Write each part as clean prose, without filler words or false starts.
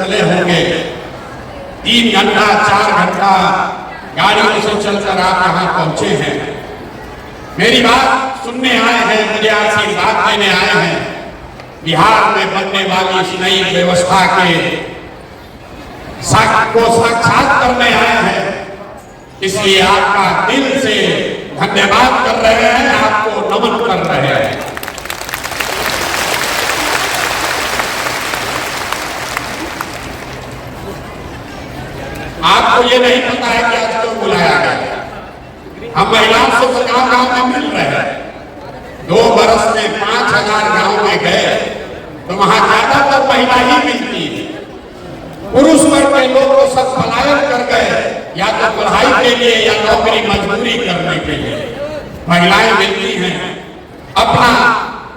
चले होंगे, 3 घंटा 4 घंटा गाड़ियों से चलकर आप यहाँ पहुंचे हैं। मेरी बात सुनने आए हैं, मुझे आशीर्वाद देने आए हैं। बिहार में बनने वाली इस नई व्यवस्था को साक्षात करने आए हैं, इसलिए आपका दिल से धन्यवाद कर रहे हैं, आपको नमन कर रहे हैं। आपको ये नहीं पता है कि आज क्यों बुलाया गया। हम महिलाओं से तो गाँव में मिल रहे हैं। 2 बरस में 5000 गांव में गए तो वहां ज्यादातर महिला ही मिलती है। पुरुष वर्ग के लोग तो सब पलायन कर गए, या तो पढ़ाई के लिए या नौकरी मजदूरी करने के लिए। महिलाएं मिलती हैं,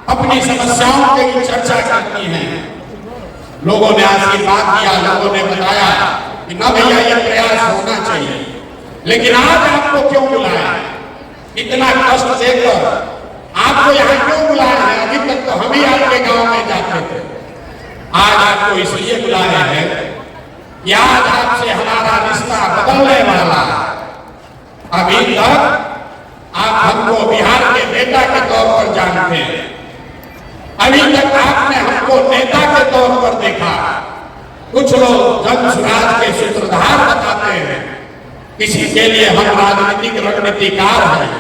अपनी समस्याओं की चर्चा करती हैं। लोगों ने आशीर्वाद दिया, लोगों ने बताया कि ना भैया ये प्रयास होना चाहिए। लेकिन आज आपको क्यों बुलाया, इतना कष्ट देकर आपको यहाँ क्यों बुलाया है? अभी तक तो हम ही आपके गांव में जाते थे। आज आपको इसलिए बुलाया है कि आज आपसे हमारा रिश्ता बदलने वाला है। अभी तक आप हमको बिहार के बेटा के तौर पर जानते हैं, अभी तक आपने हमको नेता के तौर पर देखा। कुछ लोग जन स्वराज के सूत्रधार बताते हैं, किसी के लिए हम राजनीतिक रणनीतिकार हैं।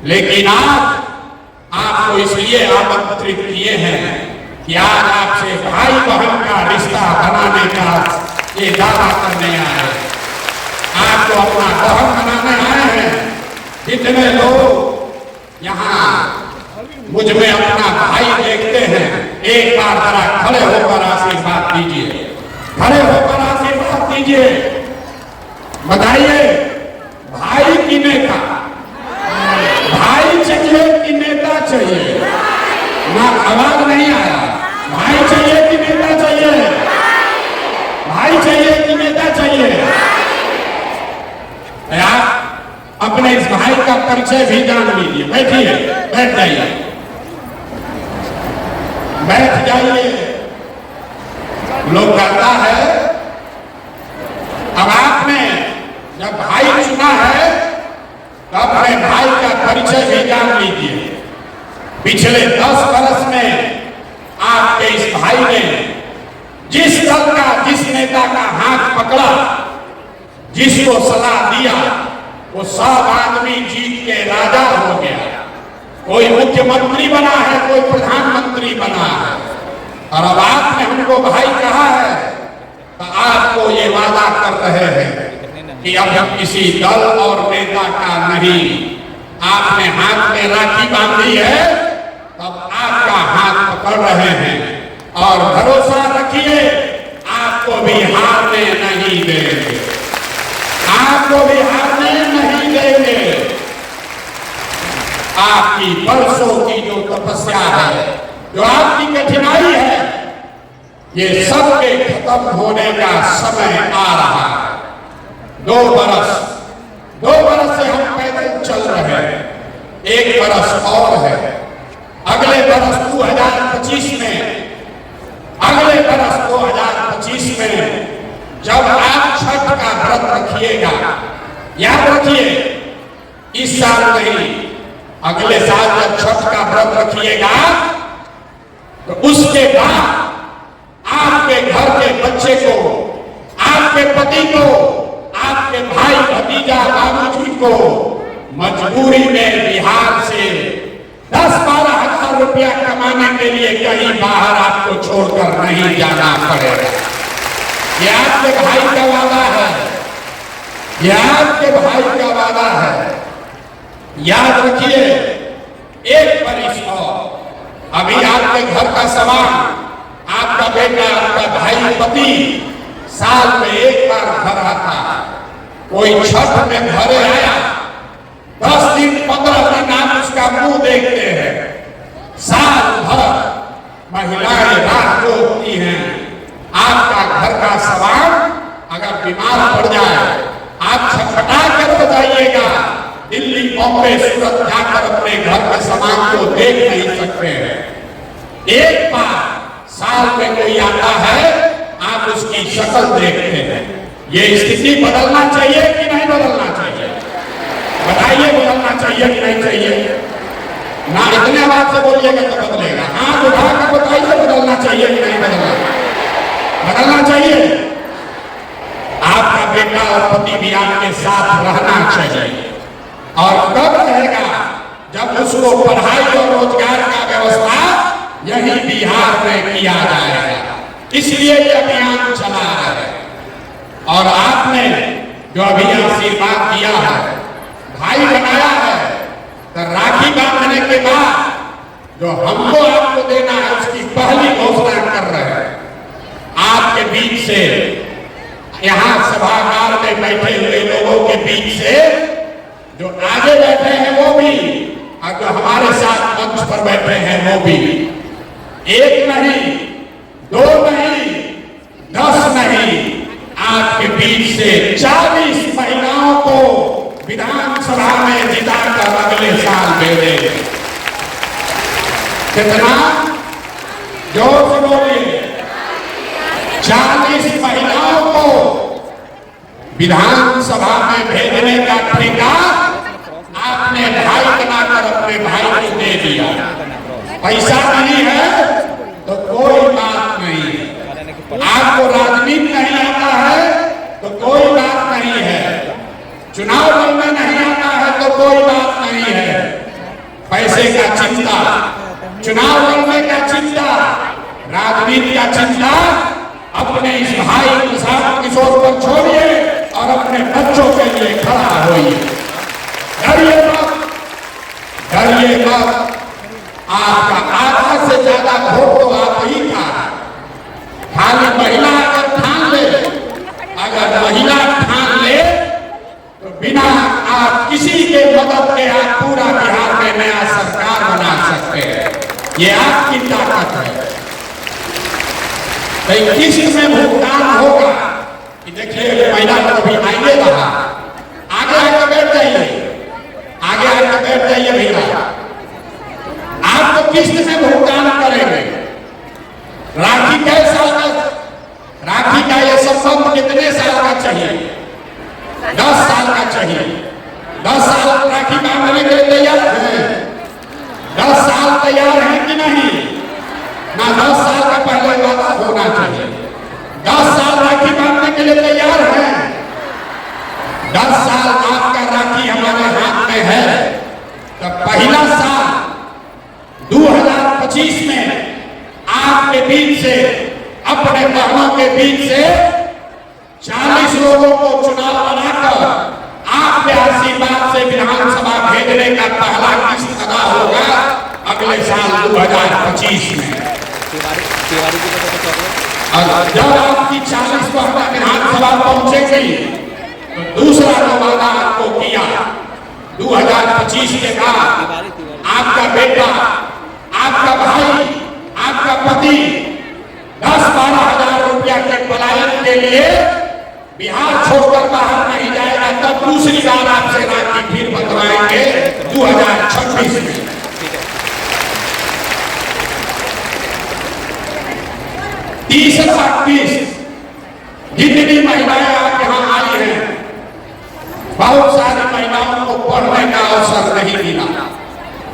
लेकिन आज आपको इसलिए आमंत्रित किए हैं कि आज आपसे भाई बहन का रिश्ता बनाने का ये दावा करने आए हैं। आपको अपना बहन बनाने आए हैं। जितने लोग यहाँ मुझ में अपना भाई देखते हैं, एक बार जरा खड़े होकर आशीर्वाद दीजिए, खड़े होकर आशीर्वाद दीजिए। बताइए, भाई की नेता, भाई चाहिए कि नेता चाहिए? ना आवाज नहीं आया। भाई चाहिए कि नेता चाहिए? भाई चाहिए कि नेता चाहिए? आप अपने इस भाई का परिचय भी जान लीजिए। बैठिए, बैठ जाइए, बैठ जाइए। लोग कहता है, अब आपने जब भाई चुना है तो अपने भाई का परिचय भी जान लीजिए। पिछले 10 वर्ष में आपके इस भाई ने जिस दल का, जिस नेता का हाथ पकड़ा, जिसको सलाह दिया, वो सब आदमी जीत के राजा हो गया। कोई मुख्यमंत्री बना है, कोई प्रधानमंत्री बना है। और अब आपने हमको भाई कहा है तो आपको ये वादा कर रहे हैं कि अब हम किसी दल और नेता का नहीं। आपने हाथ में राखी बांधी है, तब आपका हाथ पकड़ रहे हैं। और भरोसा रखिए, आपको भी हारने नहीं देंगे, आपको भी हारने नहीं देंगे। आपकी वर्षों की जो तपस्या है, जो आपकी कठिनाई है, ये सब के खत्म होने का समय आ रहा है। 2 बरस से हम पैदल चल रहे हैं, 1 बरस और है। अगले बरस 2025 में, अगले बरस 2025 में जब आप छठ का व्रत रखिएगा, याद रखिए, इस साल नहीं, अगले साल जब छठ का व्रत रखिएगा तो उसके बाद आपके घर के बच्चे को, आपके पति को, आपके भाई भतीजा बाबूजी को मजबूरी में बिहार से 10-12 हजार रुपया कमाने के लिए कहीं बाहर आपको छोड़कर नहीं जाना पड़ेगा। ये आपके भाई का वादा है, ये आपके भाई का वादा है। याद रखिए, 1 बरिस और, अभी आपके घर का सामान, आपका बेटा, आपका भाई, पति साल में 1 बार घर आता है। कोई छठ में घरे आया, 10 दिन 15 दिन आप उसका मुंह देखते हैं। साल भर महिलाएं रात को होती हैं। आपका घर का सामान अगर बीमार पड़ जाए, आप छटपटा कर बताइएगा। दिल्ली, बॉम्बे, सूरत जाकर अपने घर के सामान को देख नहीं सकते हैं। 1 बार साल में कोई आता है, आप उसकी शक्ल देखते हैं। ये स्थिति बदलना चाहिए कि नहीं बदलना चाहिए? बताइए, बदलना चाहिए कि नहीं चाहिए? ना इतने बात से बोलिएगा तो बदलेगा। हाथ उठा कर बताइए, बदलना चाहिए कि नहीं बदलना? बदलना चाहिए। आपका बेटा और पति भी आपके साथ रहना चाहिए। और कब रहेगा? जब उसको पढ़ाई और रोजगार का व्यवस्था यही बिहार में किया जाएगा। इसलिए ये अभियान चला है। और आपने जो अभी आशीर्वाद दिया है, भाई बनाया है, तो राखी बांधने के बाद जो हमको आपको देना है उसकी पहली घोषणा कर रहे हैं। आपके बीच से, यहाँ सभागार में बैठे हुए लोगों के बीच से जो आगे बैठे हैं वो भी, और जो हमारे साथ मंच पर बैठे हैं वो भी, एक नहीं, दो नहीं, 10 नहीं, आपके बीच से 40 महिलाओं को विधानसभा में जिताकर अगले साल भेजे। कितना? जोर से बोलिए। 40 महिलाओं को विधानसभा में भेजने का ठेका आपने भाई बनाकर अपने भाई को दे दिया। पैसा नहीं है तो कोई बात नहीं, आपको राजनीति नहीं आता है तो कोई बात नहीं है, चुनाव लड़ने नहीं आता है तो कोई बात नहीं है। पैसे का चिंता, चुनाव लड़ने का चिंता, राजनीति का चिंता अपने इस भाई प्रशांत किशोर पर छोड़िए और अपने बच्चों के लिए खड़ा होइए। डरिए मत, डरिए मत। आपका आधा से ज्यादा वोट तो आप ही था। खाली महिला अगर ठान ले, अगर महिला ठान ले तो बिना आप किसी के मदद के आप पूरा बिहार में नया सरकार बना सकते हैं। ये आपकी ताकत है। किस्त में भुगतान होगा कि देखिए महिला तो अभी आइए रहा, आगे आके बैठ जाइए, आगे आके बैठ जाइए भैया। आप तो किस्त में भुगतान करेंगे। राखी कै साल का, राखी का ये संबंध कितने साल का चाहिए? 10 साल का चाहिए। 10 साल राखी बांधने के लिए तैयार हैं? 10 साल तैयार है कि नहीं? ना 10 साल का पहले वादा होना चाहिए। 10 साल राखी बांधने के लिए तैयार है? 10 साल आपका राखी हमारे हाथ में है तो पहला साल 2025 में आपके बीच से, अपने बहनों के बीच से 40 लोगों को चुनाव बनाकर आपके आशीर्वाद से विधानसभा भेजने का पहला किस्त अदा होगा अगले साल 2025 में। और जब आपकी 40 बहना विधानसभा पहुंचेगी तो दूसरा जो वादा आपको किया 2025 के बाद आपका बेटा, आपका भाई, आपका पति 10-12 हजार रुपया के पलायन के लिए बिहार छोड़कर बाहर नहीं जाएगा। तब दूसरी बार आपसे राखी फिर बंधवाएंगे 2026 में। तीसरा किस्त, जितनी महिलाएं आप यहाँ आई हैं, बहुत सारी महिलाओं को पढ़ने का अवसर नहीं मिला,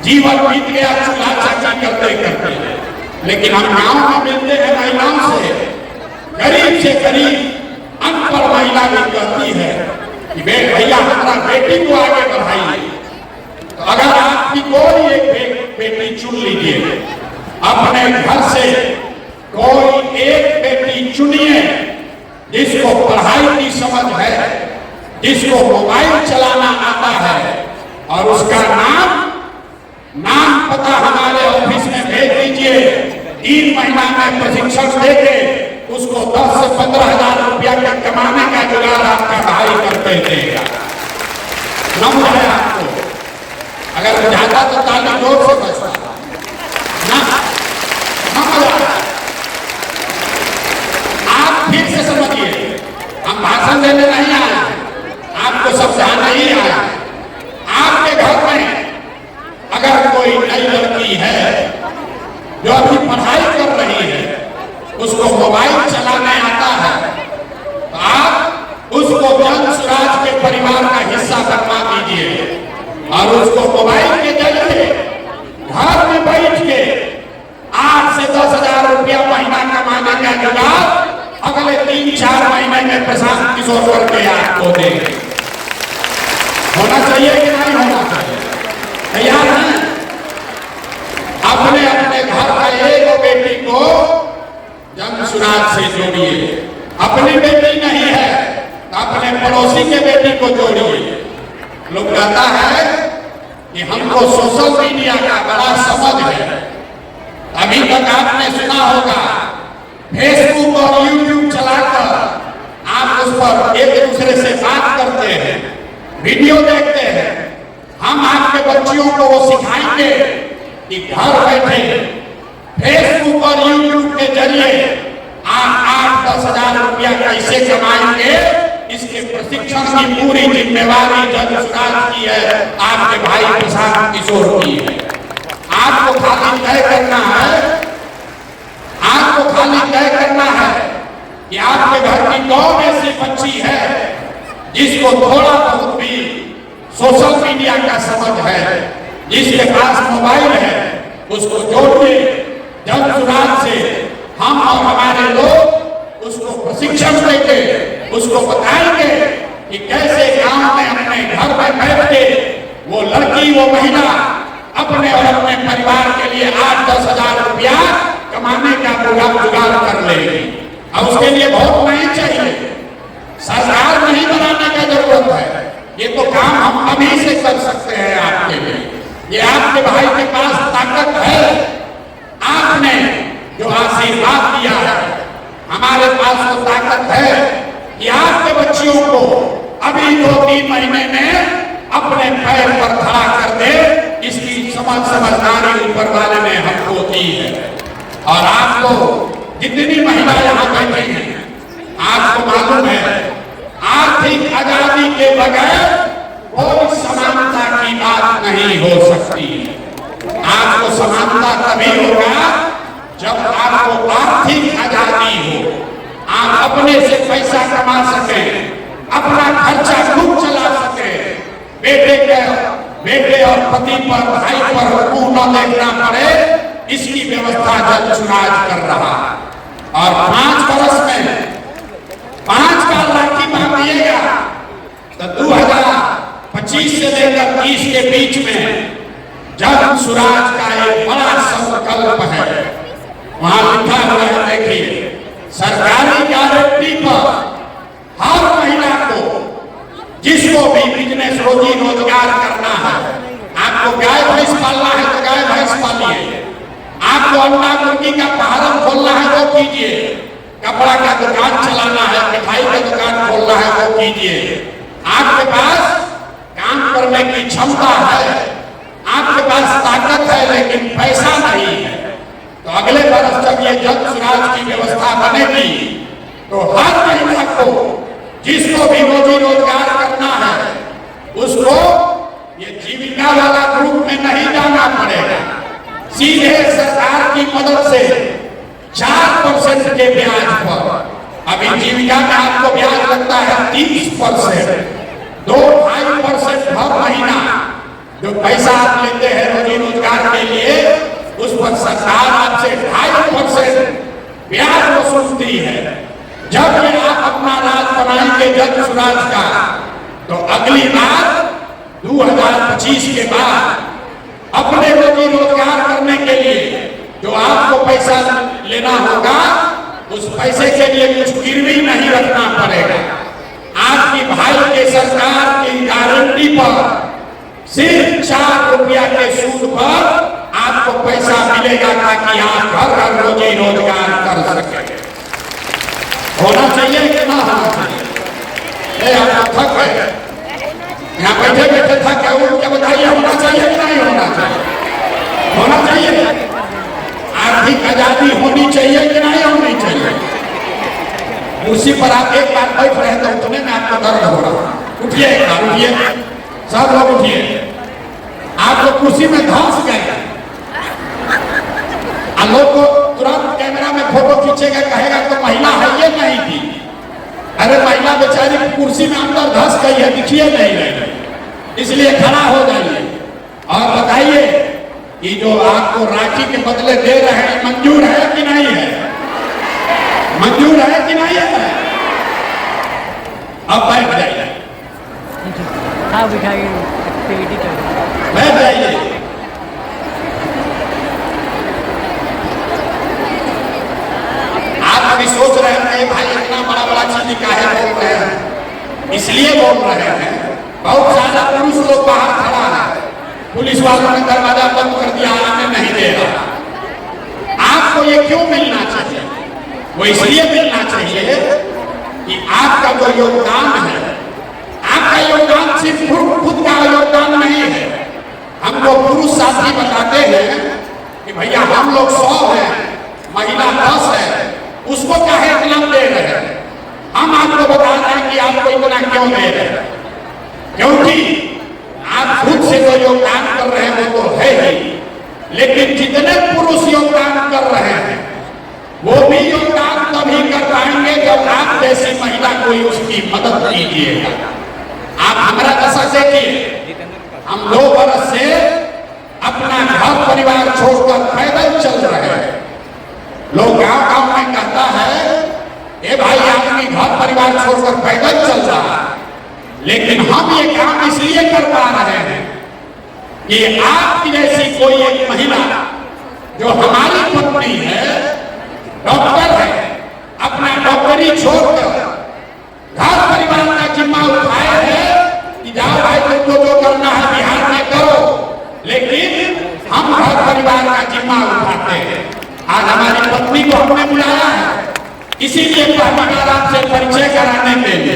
जीवन बीत गया चूल्हा चाची करते करते। लेकिन हम गांव में मिलते हैं महिलाओं से, गरीब से गरीब अनपढ़ महिला भी कहती है कि भैया हमारा बेटी को आगे बढ़ाइए। तो अगर आपकी कोई एक बेटी चुन लीजिए, अपने घर से कोई एक बेटी चुनिए जिसको पढ़ाई की समझ है, जिसको मोबाइल चलाना आता है, और उसका नाम पता हमारे ऑफिस में भेज दीजिए। 3 महीना में प्रशिक्षण देके उसको 10 से 15 हजार रुपया का कमाने का जुगाड़ आपका भाई करते देगा। नम है आपको, अगर बुझाता तो ताली जोर से बजता ना, आप फिर से समझिए, हम भाषण देने नहीं आए, आपको समझाना ही आया। आपके घर में अगर कोई नई लड़की है जो अभी पढ़ाई कर रही है, उसको मोबाइल चलाने आता मोबाइल के जरिए घर में बैठ के 8 से 10,000 रुपया महीना कमाने का जुगाड़ अगले 3-4 महीने में प्रशांत किशोर करके आपको देंगे। होना चाहिए कि नहीं होना चाहिए? तैयार हैं? अपने अपने घर का एक बेटी को जन सुराज से जोड़िए। अपनी बेटी नहीं है तो अपने पड़ोसी के बेटी को जोड़िए। लोग कहता है कि हमको सोशल मीडिया का बड़ा समझ है। अभी तक आपने सुना होगा फेसबुक और यूट्यूब चलाकर आप उस पर एक दूसरे से बात करते हैं, वीडियो देखते हैं। हम आपके बच्चियों को वो सिखाएंगे कि घर बैठे फेसबुक और यूट्यूब के जरिए आप 8-10 हजार रुपया कैसे कमाएंगे, इसके प्रशिक्षण की पूरी जिम्मेवारी जन सुराज की है, आपके भाई प्रशांत किशोर की है। आपको खाली तय करना है, आपको खाली तय करना है कि आपके घर की कौन ऐसी बच्ची है जिसको थोड़ा बहुत भी सोशल मीडिया का समझ है, जिसके पास मोबाइल है, उसको जोड़िए जन सुराज से। हम और हमारे लोग उसको प्रशिक्षण देंगे, उसको बताएंगे कि कैसे गांव में अपने घर में बैठ के वो लड़की वो महिला अपने और अपने परिवार के लिए 8-10 हजार रुपया कमाने का पूरा जुगाड़ कर लेगी। अब उसके लिए बहुत नहीं चाहिए, सरकार नहीं बनाने का जरूरत है। ये तो काम हम अभी से कर सकते हैं आपके लिए। ये आपके भाई के पास ताकत है, आपने जो आशीर्वाद दिया है, हमारे पास वो ताकत है कि आपके बच्चियों को अभी 2-3 महीने में अपने पैर पर खड़ा कर दे। इसकी समझदारी ऊपर वाले ने हमको दी है। और आपको जितनी महिला यहाँ बैठी हैं, आपको मालूम है आर्थिक आजादी के बगैर कोई समानता की बात नहीं हो सकती। आपको समानता तभी होगा जब आपको आर्थिक आजादी हो, आप अपने से पैसा कमा सके, अपना खर्चा खुद चला सके, बेटे और पति पर भाई पर मुंह न देखना पड़े, इसकी व्यवस्था जन सुराज कर रहा है। और 5 वर्ष में 5 का राखी बांधिएगा तो 2025 से लेकर 30 के बीच में जन सुराज का एक बड़ा संकल्प है। वहां लिखा हुआ है, देखिए, सरकारी गारंटी पर हर महिला को जिसको भी बिजनेस रोजी रोजगार करना है, आपको गाय भैंस पालना है तो गाय भैंस पालिए, आपको अंडा मुर्गी का फार्म खोलना है तो कीजिए, कपड़ा का दुकान चलाना है, मिठाई का दुकान खोलना है तो कीजिए। आपके पास काम करने की क्षमता है, आपके पास ताकत है, लेकिन पैसा नहीं है, तो अगले वर्ष जब ये जन सुराज की व्यवस्था बनेगी तो हर महिला को जिसको भी रोजी रोजगार करना है उसको ये जीविका वाला ग्रुप में नहीं जाना पड़ेगा। सीधे सरकार की मदद से 4% के ब्याज पर, अभी जीविका में आपको ब्याज लगता है 30%, 2-2.5% हर महीना जो पैसा आप लेते हैं रोजी रोजगार के लिए, उस पर सरकार आपसे 2.5% ब्याज वसूलती है। जब ये आप अपना राज बनाएंगे जन सुराज का, तो अगली बार 2025 के बाद अपने रोजी रोजगार करने के लिए जो आपको पैसा लेना होगा, उस पैसे के लिए कुछ गिरवी नहीं रखना पड़ेगा। आपकी भाई के सरकार की गारंटी पर सिर्फ 4 रुपया के सूद पर आपको पैसा मिलेगा ताकि आप घर रोजी रोजगार कर सके। होना चाहिए कि ना होना चाहिए? आप थक गए, यहाँ बैठे बैठे थक गए, उठ के बताइए होना चाहिए कि नहीं होना चाहिए? होना चाहिए। आर्थिक आजादी होनी चाहिए कि नहीं होनी चाहिए? कुर्सी पर आप एक बार बैठ रहे तो उठने में आपको दर्द हो रहा, उठिए एक बार, उठिए, सब लोग उठिए। आप लोग कुर्सी में धंस गए, लोग को तुरंत कैमरा में फोटो खींचेगा, कहेगा तो महिला है ये नहीं थी। अरे महिला बेचारी कुर्सी में अंदर धंस गई है, दिखिए नहीं रही, इसलिए खड़ा हो जाइए। और बताइए कि जो आपको राखी के बदले दे रहे हैं मंजूर है कि नहीं है? मंजूर है कि नहीं है? अब बैठ जाइए, हाँ बिठाइए, एक्टिविटी करिए, बैठ जाइए। आप अभी सोच रहे हैं भाई इतना बड़ा बड़ा चीज काहे बोल रहे हैं? इसलिए बोल रहे हैं बहुत ज्यादा पुरुष लोग बाहर खड़ा है, पुलिस वालों ने दरवाजा बंद कर दिया, आने नहीं दे रहा। आपको ये क्यों मिलना चाहिए? वो इसलिए मिलना चाहिए कि आपका जो योगदान है, आपका योगदान सिर्फ खुद का योगदान नहीं है। हमको पुरुष साथी बताते हैं कि भैया हम लोग 100 हैं, महिला 10 है, उसको काहे इतना दे रहे हैं? हम आपको बता रहे हैं कि आपको इतना क्यों दे रहे हैं, क्योंकि आप खुद से जो योगदान कर रहे हैं वो तो है ही, लेकिन जितने पुरुष योगदान कर रहे हैं वो भी योगदान तभी कर पाएंगे जब आप जैसी महिला कोई उसकी मदद कीजिएगा। आप हमारा दशा देखिए, हम 2 बरस से अपना घर परिवार छोड़कर पैदल चल रहे हैं। लोग गांव गांव में कहता है ए भाई आदमी घर परिवार छोड़कर पैदल चल रहा है, लेकिन हम ये काम इसलिए कर पा रहे हैं कि आपकी जैसी कोई एक महिला जो हमारी पत्नी है, डॉक्टर है, अपना डॉक्टरी छोड़कर घर परिवार का जिम्मा उठाए है कि जाओ भाई तुमको जो करना है बिहार में करो, लेकिन हम घर परिवार का जिम्मा उठाते हैं। आज हमारी पत्नी को हमने बुलाया है इसीलिए पहली बार आपसे परिचय कराने के लिए।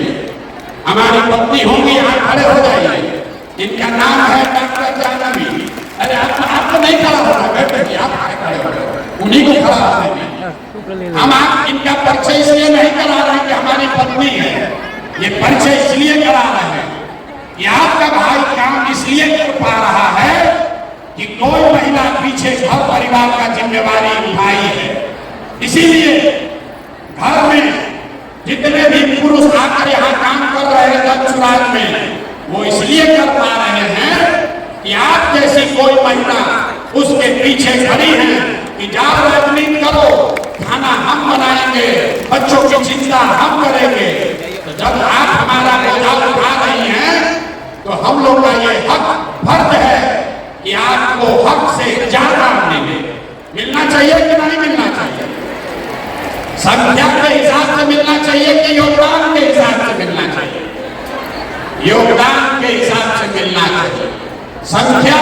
हमारी पत्नी होंगी, यहाँ खड़े हो जाइए, इनका नाम है डॉक्टर जानवी। अरे आपको नहीं खड़ा होना, बैठे आप खड़े हो, उन्हीं को खड़ा होना। हम आप इनका परिचय इसलिए नहीं करा रहे हैं कि हमारी पत्नी है, ये परिचय इसलिए करा रहे हैं कि आपका भाई काम इसलिए कर पा रहा है कि कोई महिला पीछे घर परिवार का जिम्मेवारी उठाई है। इसीलिए घर में जितने भी पुरुष आकर यहाँ काम कर रहे हैं दक्षराज में, वो इसलिए कर पा रहे हैं कि आप जैसी कोई महिला उसके पीछे खड़ी है कि जाओ राजनीति करो, खाना हम बनाएंगे, बच्चों की चिंता हम करेंगे। तो जब आप हमारा बोझा उठा रही हैं तो हम लोग का ये हक फर्ज है कि आपको हक से ज्यादा मिलना चाहिए कि नहीं मिलना चाहिए? संख्या के हिसाब से मिलना चाहिए कि योगदान के हिसाब से मिलना चाहिए? योगदान के हिसाब से मिलना चाहिए। संख्या